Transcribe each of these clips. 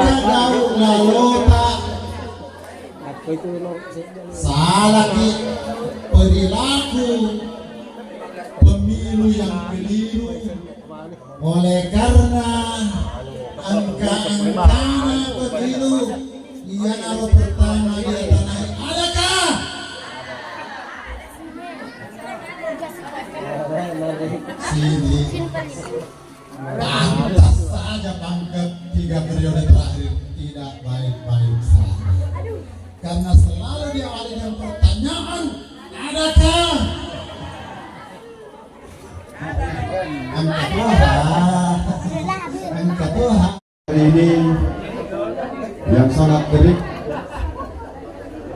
daun lalota salah di perilaku pemilu yang keliru. Oleh karena angka-angkanya begitu, yang awal pertama dia tanah adakah? Sini pantas saja pangkat 3 periode terakhir tidak baik-baik saja. Karena selalu diawali dengan pertanyaan, adakah? Angka Tuhan hari ini yang sangat terik.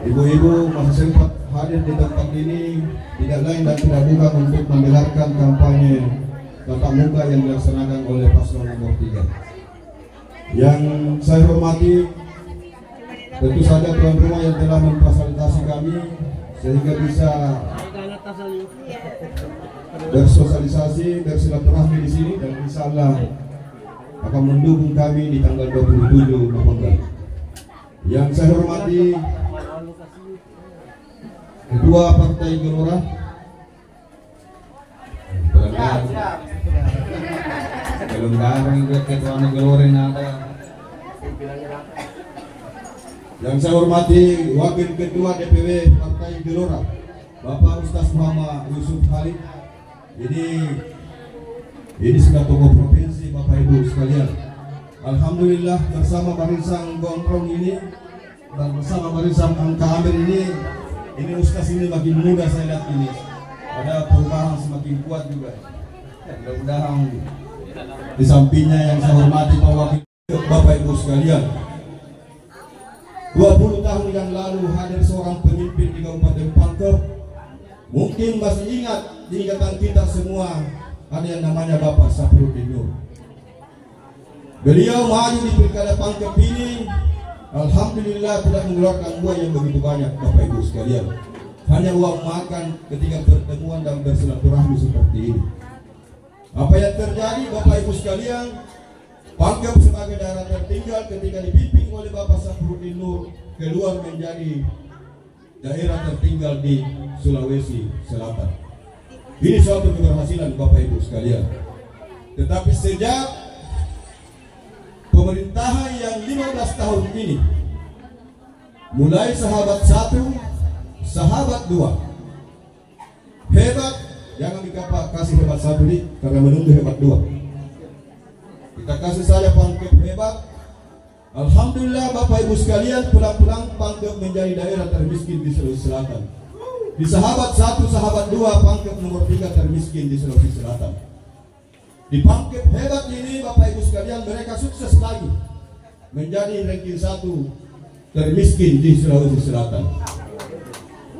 Ibu-ibu masih sempat hadir di tempat ini, tidak lain dan tidak bukan untuk mendengarkan kampanye tatap muka yang dilaksanakan oleh paslon nomor 3. Yang saya hormati tentu saja tuan rumah yang telah memfasilitasi kami sehingga bisa bersosialisasi, bersilaturahmi di sini, dan insya Allah akan mendukung kami di tanggal 27 November. Yang saya hormati Ketua Partai Gelora, yang saya hormati Wakil Ketua DPW Partai Gelora, Bapak Ustaz Muhammad Yusuf Khalid. Ini sudah tokoh provinsi, Bapak Ibu sekalian. Alhamdulillah bersama barisan Gondrong ini dan bersama barisan Angka Amir ini Ustaz ini makin muda saya lihat ini. Ada perubahan semakin kuat juga. Mudah-mudahan di sampingnya yang saya hormati Pak Wakil, Bapak Ibu sekalian. 20 tahun yang lalu hadir seorang pemimpin di Kabupaten Pangkep. Mungkin masih ingat di ingatan kita semua ada yang namanya Bapak Saprudin Nur. Beliau maju di Pilkada Pangkep ini, alhamdulillah tidak mengeluarkan uang yang begitu banyak, Bapak Ibu sekalian. Hanya uang makan ketika pertemuan dan bersilaturahmi seperti ini. Apa yang terjadi, Bapak Ibu sekalian? Pangkep sebagai daerah tertinggal ketika dipimpin oleh Bapak Saprudin Nur keluar menjadi daerah tertinggal di Sulawesi Selatan. Ini suatu keberhasilan Bapak Ibu sekalian. Tetapi sejak pemerintahan yang 15 tahun ini, mulai sahabat 1, sahabat 2, hebat, jangan kasih hebat 1 nih, karena menunggu hebat 2. Kita kasih saja Pangkep hebat. Alhamdulillah Bapak Ibu sekalian, pulang-pulang Pangkep menjadi daerah termiskin di Sulawesi Selatan. Di sahabat 1, sahabat 2, Pangkep nomor 3 termiskin di Sulawesi Selatan. Di Pangkep hebat ini Bapak Ibu sekalian, mereka sukses lagi menjadi ranking 1 termiskin di Sulawesi Selatan.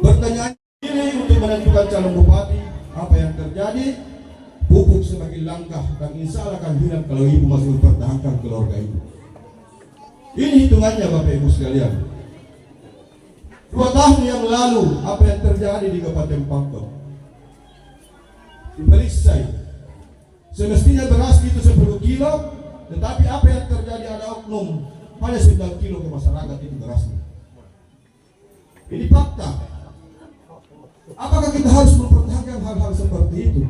Pertanyaan ini untuk menentukan calon bupati, apa yang terjadi? Pupuk semakin langkah dan insya Allah akan hilang kalau ibu masih mempertahankan keluarga ibu. Ini hitungannya Bapak Ibu sekalian. 2 tahun yang lalu apa yang terjadi di Kabupaten Pangkep? Diperiksa. Semestinya beras itu 10 kilo, tetapi apa yang terjadi, ada oknum hanya 9 kilo ke masyarakat itu berasnya. Ini fakta. Apakah kita harus mempertahankan hal-hal seperti itu?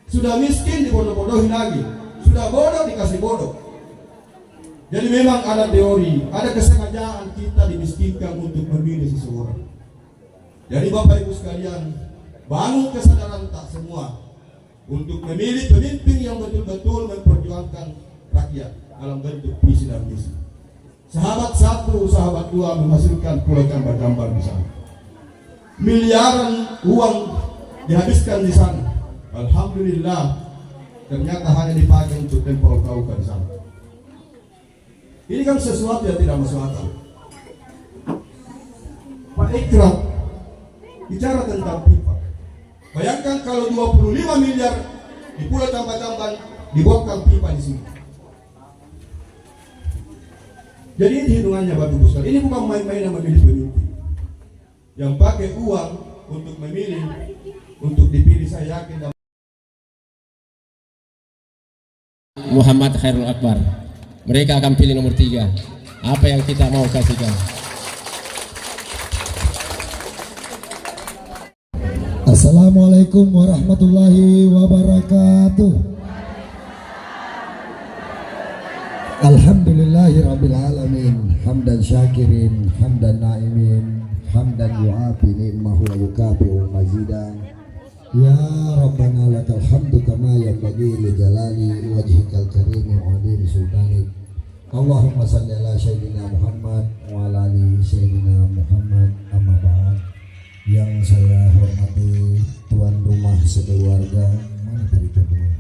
Sudah miskin dibodoh-bodohin lagi, sudah bodoh dikasih bodoh. Jadi memang ada teori, ada kesengajaan kita dimiskinkan untuk memilih seseorang. Jadi Bapak Ibu sekalian, bangun kesadaran tak semua untuk memilih pemimpin yang betul-betul memperjuangkan rakyat dalam bentuk visi dan misi. Sahabat 1, sahabat 2 menghasilkan pulau gambar-gambar di sana. Miliaran uang dihabiskan di sana. Alhamdulillah, ternyata hanya dipakai untuk tempel kauka di sana. Ini kan sesuatu yang tidak masuk akal. Pak Ikram bicara tentang pipa. Bayangkan kalau 25 miliar di Pulau Tamban-Tamban dibuatkan pipa di sini. Jadi ini hitungannya Bapak Ibu sekalian. Ini bukan main-main yang memilih pemimpin. Yang pakai uang untuk memilih, untuk dipilih, saya yakin. Muhammad Khairul Akbar. mereka akan pilih nomor 3. Apa yang kita mau kasihkan? Assalamualaikum warahmatullahi wabarakatuh. Alhamdulillahi rabbil alamin, hamdan syakirin, hamdan naimin, hamdan yu'afi ni'mahu wa yukafi'u mazidan. Ya Rabbana lakal hamdu kama yanbaghi li jalali wajhikal karim wa adhim sultanik. Allahumma salli ala sayyidina Muhammad wa ala ali sayyidina Muhammad, amma ba'd. Yang saya hormati tuan rumah sekeluarga, mana tadi tuan rumah?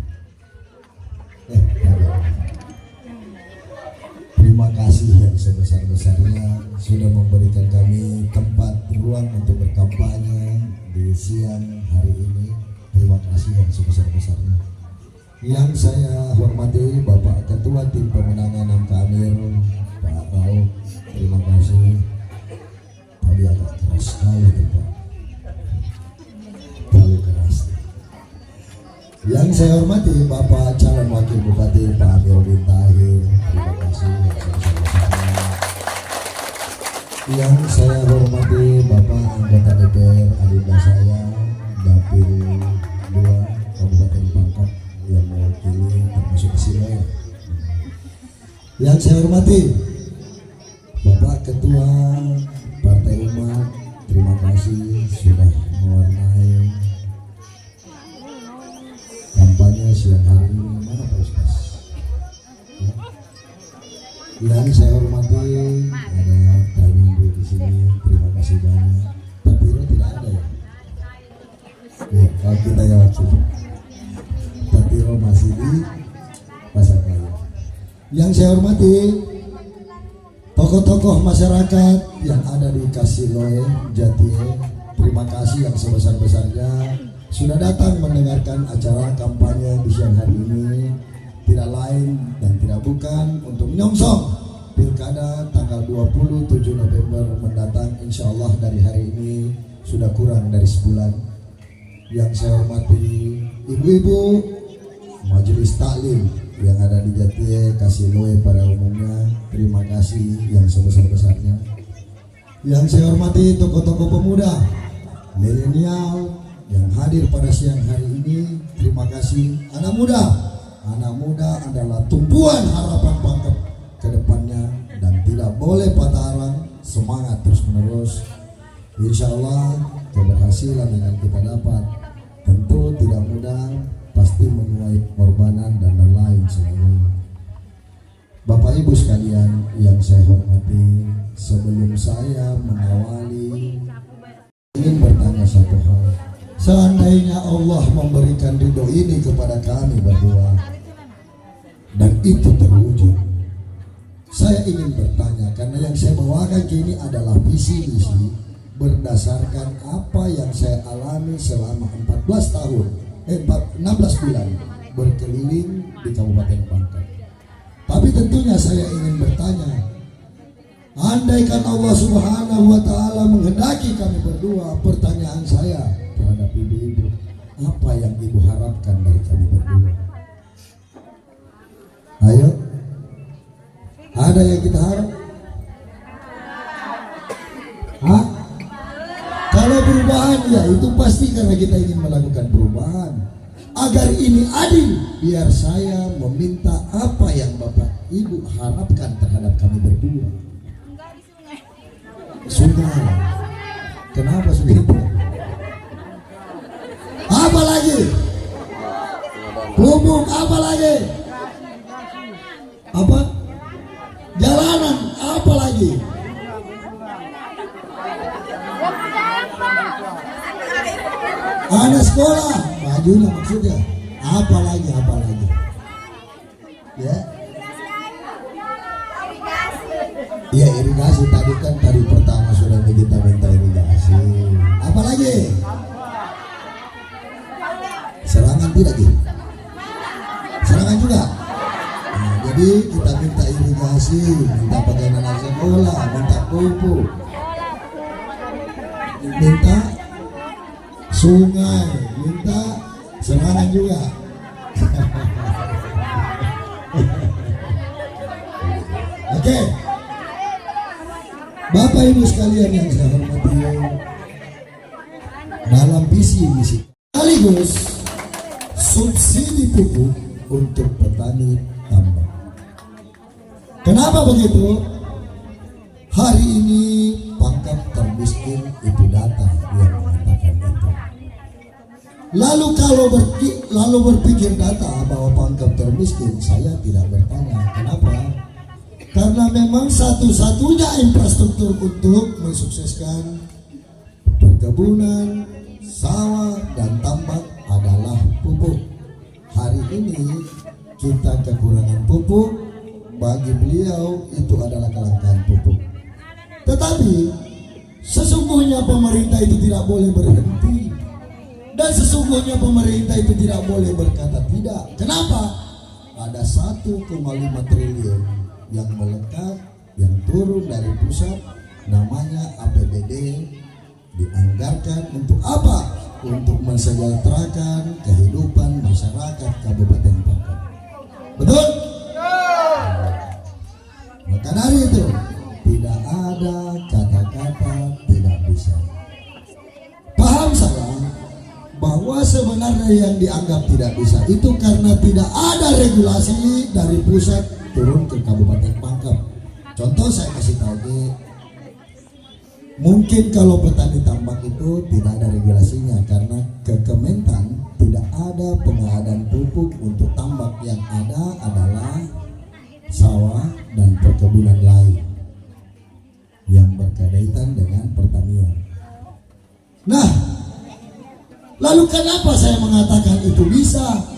Terima kasih yang sebesar-besarnya sudah memberikan kami tempat ruang untuk berkampanye di siang hari ini. Terima kasih yang sebesar-besarnya. Yang saya hormati Bapak Ketua Tim Pemenangan Namka Amir, Pak Rauf, terima kasih. Tadi agak keras sekali tuh Pak, terlalu keras. Yang saya hormati Bapak Calon Wakil Bupati Pak Amiruddin Tahir, terima kasih yang sebesar-besarnya. Yang saya hormati Bapak Anggota DPR adinda saya Dapil 2 Kabupaten Pangkep yang mewakili termasuk di sini. Yang saya hormati Bapak Ketua Partai Umat, terima kasih sudah mewarnai kampanye siang hari ini. Mana Pak Ustaz? Yang saya hormati ada Tanjung di sini, terima kasih banyak. Tapi tidak ada ya? Ya, kalau kita ya waktu Tatiro masih di Pasar Kaya. Yang saya hormati tokoh-tokoh masyarakat yang ada di Kasiloe, Jatie, terima kasih yang sebesar-besarnya sudah datang mendengarkan acara kampanye di siang hari ini. Tidak lain dan tidak bukan untuk menyongsong Pilkada tanggal 27 November mendatang, insya Allah dari hari ini sudah kurang dari sebulan. Yang saya hormati ibu-ibu Majelis Taklim yang ada di Jatie, Kasiloe pada umumnya, terima kasih yang sebesar-besarnya. Yang saya hormati tokoh-tokoh pemuda milenial yang hadir pada siang hari ini, terima kasih. Anak muda adalah tumpuan harapan Pangkep ke depannya dan tidak boleh patah arang, semangat terus menerus. Insya Allah keberhasilan yang kita dapat tentu tidak mudah, pasti menuai pengorbanan dan lain sebagainya. Bapak Ibu sekalian yang saya hormati, sebelum saya mengawali ingin bertanya satu hal. Seandainya Allah memberikan ridho ini kepada kami berdua dan itu terwujud, saya ingin bertanya, karena yang saya bawakan kini adalah visi misi berdasarkan apa yang saya alami selama 16 bulan berkeliling di Kabupaten Pangkep. Tapi tentunya saya ingin bertanya, andaikan Allah Subhanahu wa Ta'ala menghendaki kami berdua, pertanyaan saya terhadap ibu-ibu, apa yang ibu harapkan dari kami berdua? Ayo, ada yang kita harap? Hah? Kalau perubahan, ya itu pasti karena kita ingin melakukan perubahan agar ini adil. Biar saya meminta apa yang Bapak Ibu harapkan terhadap kami berdua. Sungai. Kenapa sungai itu? Apa lagi? Hubung apa lagi? Apa? Jalanan apa lagi? Anak sekolah, bajunya maksudnya. Apa lagi? Ya. Iya, irigasi tadi kan pertama sudah kita minta irigasi. Apa lagi? Serangan tidak gitu? Serangan juga. Nah, jadi kita minta irigasi, minta pakaian anak sekolah, minta pupuk, minta sungai, minta serangan juga. Oke. Bapak Ibu sekalian yang saya hormati, dalam visi misi sekaligus subsidi pupuk untuk petani tambak. Kenapa begitu? Hari ini pangkal termiskin itu data yang mengatakan itu. Lalu berpikir data bahwa pangkal termiskin, saya tidak bertanya kenapa. Karena memang satu-satunya infrastruktur untuk mensukseskan perkebunan, sawah, dan tambak adalah pupuk. Hari ini kita kekurangan pupuk, bagi beliau itu adalah kelangkaan pupuk. Tetapi sesungguhnya pemerintah itu tidak boleh berhenti, dan sesungguhnya pemerintah itu tidak boleh berkata tidak. Kenapa? Ada 1,5 triliun yang melekat, yang turun dari pusat, namanya APBD, dianggarkan untuk apa? Untuk mensejahterakan kehidupan masyarakat Kabupaten Pangkal. Betul? Maka dari itu tidak ada kata-kata tidak bisa. Paham saya bahwa sebenarnya yang dianggap tidak bisa itu karena tidak ada regulasi dari pusat turun ke Kabupaten Pangkal. Contoh saya kasih tahu nih, mungkin kalau petani tambak itu tidak ada regulasinya karena ke Kementan tidak ada pengadaan pupuk untuk tambak, yang ada adalah sawah dan perkebunan lain yang berkaitan dengan pertanian. Nah, lalu kenapa saya mengatakan itu bisa?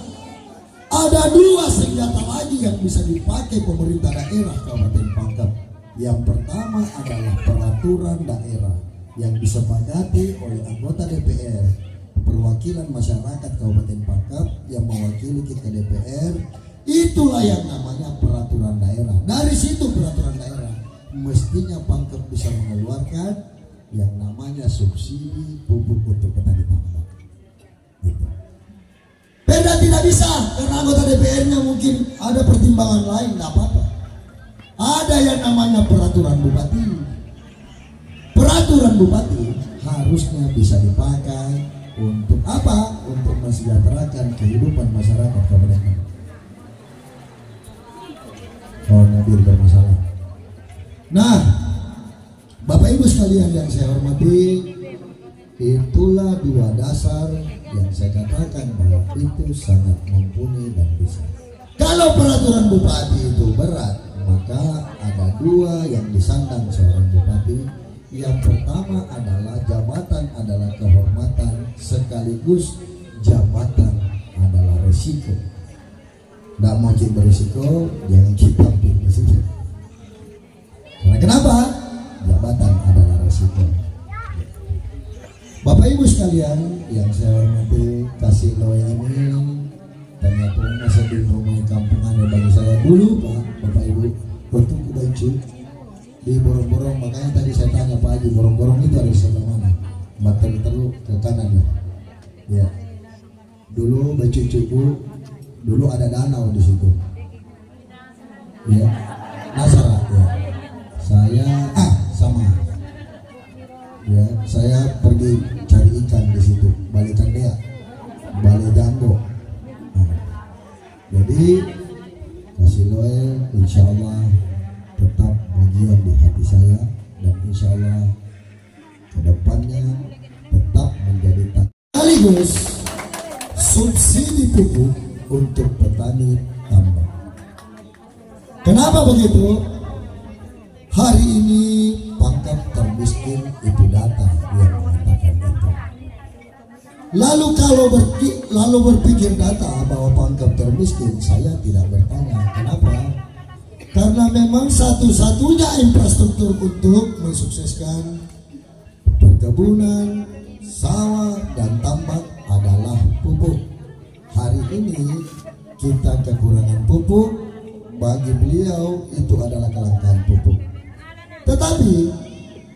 Ada 2 senjata lagi yang bisa dipakai pemerintah daerah Kabupaten Pangkal. Yang pertama adalah peraturan daerah yang disepakati oleh anggota DPR, perwakilan masyarakat Kabupaten Pangkal yang mewakili ke DPR. Itulah yang namanya peraturan daerah. Dari situ peraturan daerah mestinya Pangkal bisa mengeluarkan yang namanya subsidi pupuk untuk petani tambak. Gitu. Perda tidak bisa karena anggota DPR-nya mungkin ada pertimbangan lain, tidak apa-apa. Ada yang namanya peraturan bupati. Peraturan bupati harusnya bisa dipakai untuk apa? Untuk mensejahterakan kehidupan masyarakat Kabupaten. Oh, mobil bermasalah. Nah, Bapak Ibu sekalian yang saya hormati, itulah 2 dasar yang saya katakan bahwa itu sangat mumpuni dan bisa. Kalau peraturan bupati itu berat, maka ada 2 yang disandang seorang bupati. Yang pertama adalah jabatan adalah kehormatan, sekaligus jabatan adalah resiko. Tidak mau berisiko, jangan kita pilih situ. Karena kenapa? Jabatan adalah resiko. Bapak Ibu sekalian yang saya hormati, kasih loe ini ternyata masa di rumah kampungan bagi saya dulu, Pak, Bapak Ibu, waktu kubaju di borong-borong. Makanya tadi saya tanya Pak Haji, borong-borong itu ada di sebelah mana? Materi terlalu ke kanan ya. Ya. Dulu becucuku, dulu ada danau di situ. Ya. Nasara ya. Saya sama. Ya, saya pergi cari ikan di situ, balikan dia, balik janggo. Nah, jadi kasih loe, insya Allah tetap bagian di hati saya, dan insya Allah kedepannya tetap menjadi sekaligus subsidi pupuk untuk petani tambak. Kenapa begitu? Hari ini pangkal termiskin itu data yang mengatakan itu. Lalu berpikir data bahwa pangkal termiskin, saya tidak bertanya kenapa. Karena memang satu-satunya infrastruktur untuk mensukseskan perkebunan, sawah, dan tambak adalah pupuk. Hari ini kita kekurangan pupuk, bagi beliau itu adalah kelangkaan pupuk. Tetapi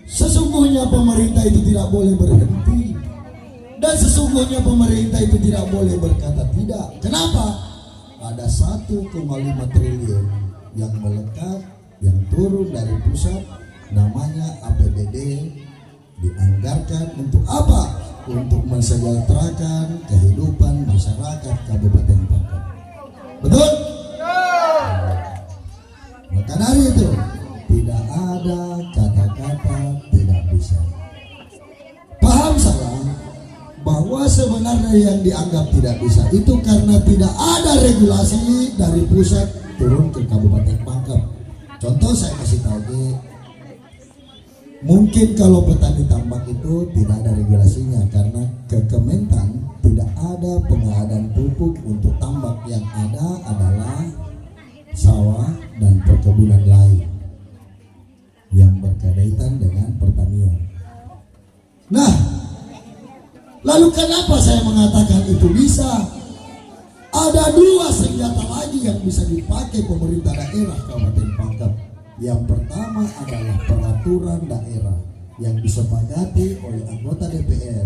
sesungguhnya pemerintah itu tidak boleh berhenti, dan sesungguhnya pemerintah itu tidak boleh berkata tidak. Kenapa? Ada 1,5 triliun yang melekat, yang turun dari pusat, namanya APBD, dianggarkan untuk apa? Untuk mensejahterakan kehidupan masyarakat Kabupaten Pangkep. Betul? Maka dari itu tidak ada kata-kata tidak bisa. Paham salah bahwa sebenarnya yang dianggap tidak bisa itu karena tidak ada regulasi dari pusat turun ke Kabupaten Pangkep. Contoh saya kasih tahu nih, mungkin kalau petani tambak itu tidak ada regulasinya karena ke Kementan tidak ada pengadaan pupuk untuk tambak, yang ada adalah sawah dan perkebunan lain yang berkaitan dengan pertanian. Nah, lalu kenapa saya mengatakan itu bisa? Ada dua senjata lagi yang bisa dipakai pemerintah daerah Kabupaten Pangkep. Yang pertama adalah peraturan daerah yang disepakati oleh anggota DPR,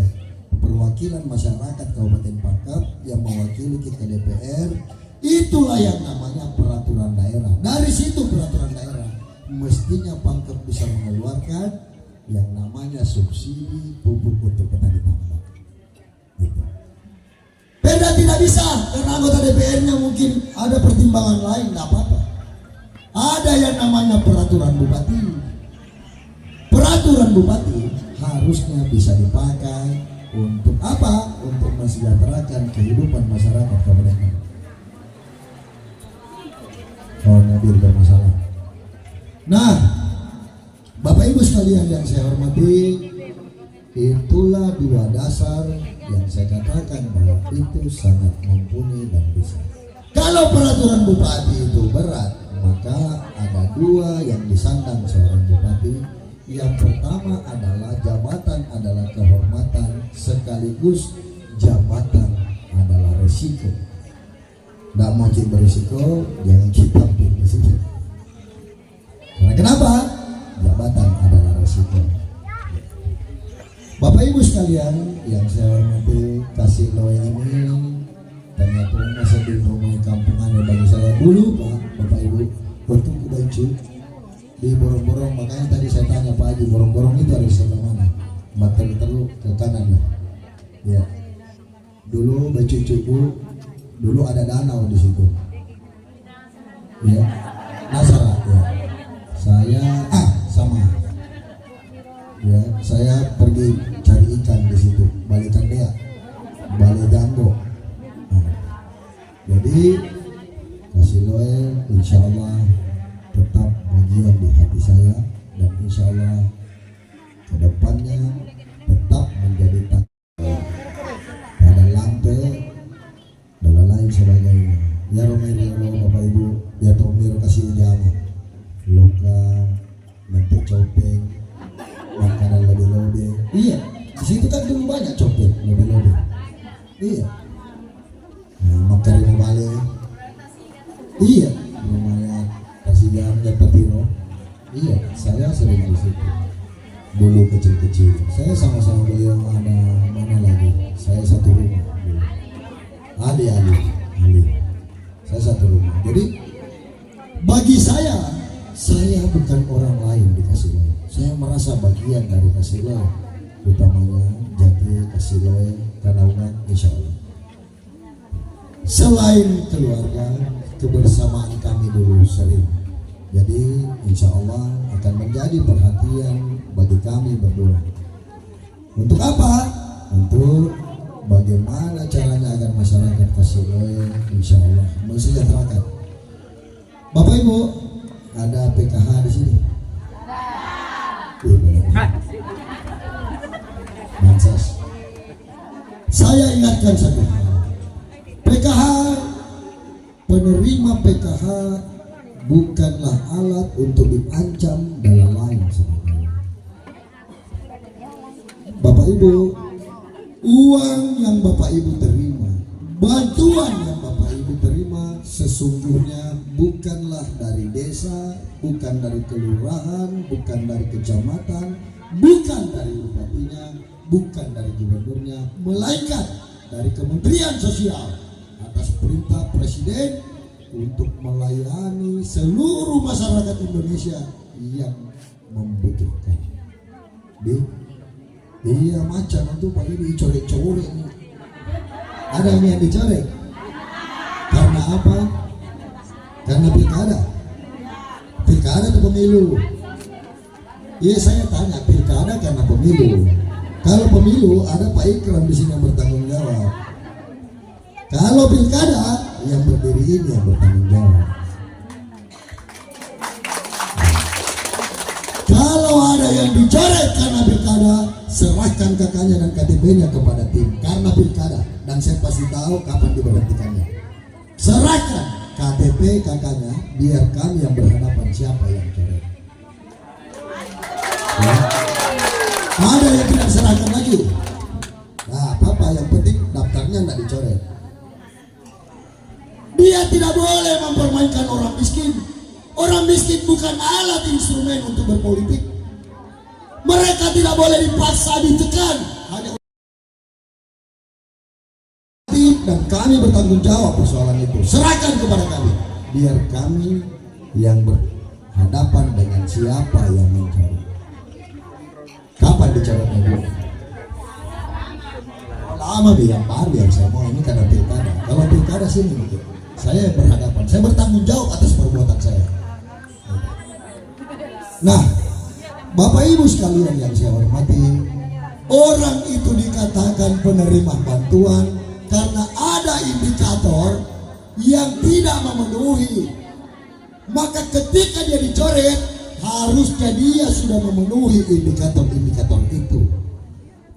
perwakilan masyarakat Kabupaten Pangkep yang mewakili ke DPR. Itulah yang namanya peraturan daerah. Dari situ peraturan daerah mestinya Pangkep bisa mengeluarkan yang namanya subsidi pupuk untuk petani tambak. Gitu. Beda tidak bisa karena anggota DPR-nya mungkin ada pertimbangan lain, tidak apa-apa. Ada yang namanya peraturan bupati. Peraturan bupati harusnya bisa dipakai untuk apa? Untuk mensejahterakan kehidupan masyarakat Kabupaten. Oh, mobil bermasalah. Nah, Bapak Ibu sekalian yang saya hormati, itulah dua dasar yang saya katakan bahwa itu sangat mumpuni dan bisa. Kalau peraturan bupati itu berat, maka ada dua yang disandang seorang bupati. Yang pertama adalah jabatan adalah kehormatan, sekaligus jabatan adalah resiko. Tidak mau berisiko, jangan kita pilih resiko. Karena kenapa? Jabatan adalah resiko. Bapak Ibu sekalian yang saya hormati, kasih loe ini ternyata masa di rumah kampungan bagi saya dulu, Pak, Bapak Ibu, waktu ke Bancu di Borong-Borong. Makanya tadi saya tanya Pak Haji, Borong-Borong itu ada di sebelah mana? Terlalu ke kanan lah. Ya, dulu Bancu Cuku, dulu ada danau di situ. Ya, Nasara. Ya, saya sama. Ya, saya pergi cari ikan di situ, balikan dia, balik Janggo. Jadi kasih loe, insya Allah tetap bagian di hati saya, dan insya Allah kedepannya tetap menjadi pada lampe dan lain sebagainya. Ya Romero Bapak Ibu, ya Romero kasih ujama, loka, nanti copeng, makanan lebih-lebih. Iya, di situ kan dulu banyak copeng lebih-lebih. Iya. Nah, makan balik. Iya, lumayan. Kasih jam Petiro. Iya, saya sering di situ. Dulu kecil-kecil. Saya sama-sama beliau ada mana lagi? Saya satu rumah. Ali. Saya satu rumah. Jadi bagi saya bukan orang lain di Kasiloe. Saya merasa bagian dari Kasiloe, utamanya Jati, Kasiloe, Kanaungan, insya Allah. Selain keluarga, kebersamaan kami dulu sering. Jadi insya Allah akan menjadi perhatian bagi kami berdua. Untuk apa? Untuk bagaimana caranya agar masyarakat Kasiloe insya Allah mensejahterakan. Bapak Ibu, ada PKH di sini. Bansos. Saya ingatkan satu hal. PKH, penerima PKH bukanlah alat untuk diancam dan lain sebagainya. Bapak Ibu, uang yang Bapak Ibu terima, bantuan yang Bapak Ibu terima sesungguhnya bukanlah dari desa, bukan dari kelurahan, bukan dari kecamatan, bukan dari bupatinya, bukan dari gubernurnya, melainkan dari Kementerian Sosial atas perintah Presiden untuk melayani seluruh masyarakat Indonesia yang membutuhkan. Iya macan itu Pak ini dicorek-corek. Ada yang dicorek. Karena apa? Karena pilkada. Pilkada atau pemilu? Iya saya tanya, pilkada karena pemilu. Kalau pemilu ada Pak Ikram di sini yang bertanggung jawab. Kalau pilkada yang berdiri ini yang bertanggung jawab. Kalau ada yang dicoret karena pilkada, serahkan kakaknya dan KTP-nya kepada tim karena pilkada, dan saya pasti tahu kapan diberhentikannya. Serahkan KTP kakaknya, biar kami yang berhadapan siapa yang coret. Ya. Ada yang tidak serahkan lagi. Nah, apa yang penting daftarnya tidak dicoret. Dia tidak boleh mempermainkan orang miskin. Orang miskin bukan alat instrumen untuk berpolitik. Mereka tidak boleh dipaksa, ditekan. Hanya dan kami bertanggung jawab persoalan itu. Serahkan kepada kami. Biar kami yang berhadapan dengan siapa yang mencari. Kapan dicoretnya dulu? Lama bilang baru yang saya mau ini karena pilkada. Kalau pilkada sini gitu. Saya yang berhadapan. Saya bertanggung jawab atas perbuatan saya. Nah, Bapak Ibu sekalian yang saya hormati, orang itu dikatakan penerima bantuan karena ada indikator yang tidak memenuhi. Maka ketika dia dicoret, harusnya dia sudah memenuhi indikator-indikator itu.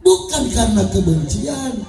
Bukan karena kebencian,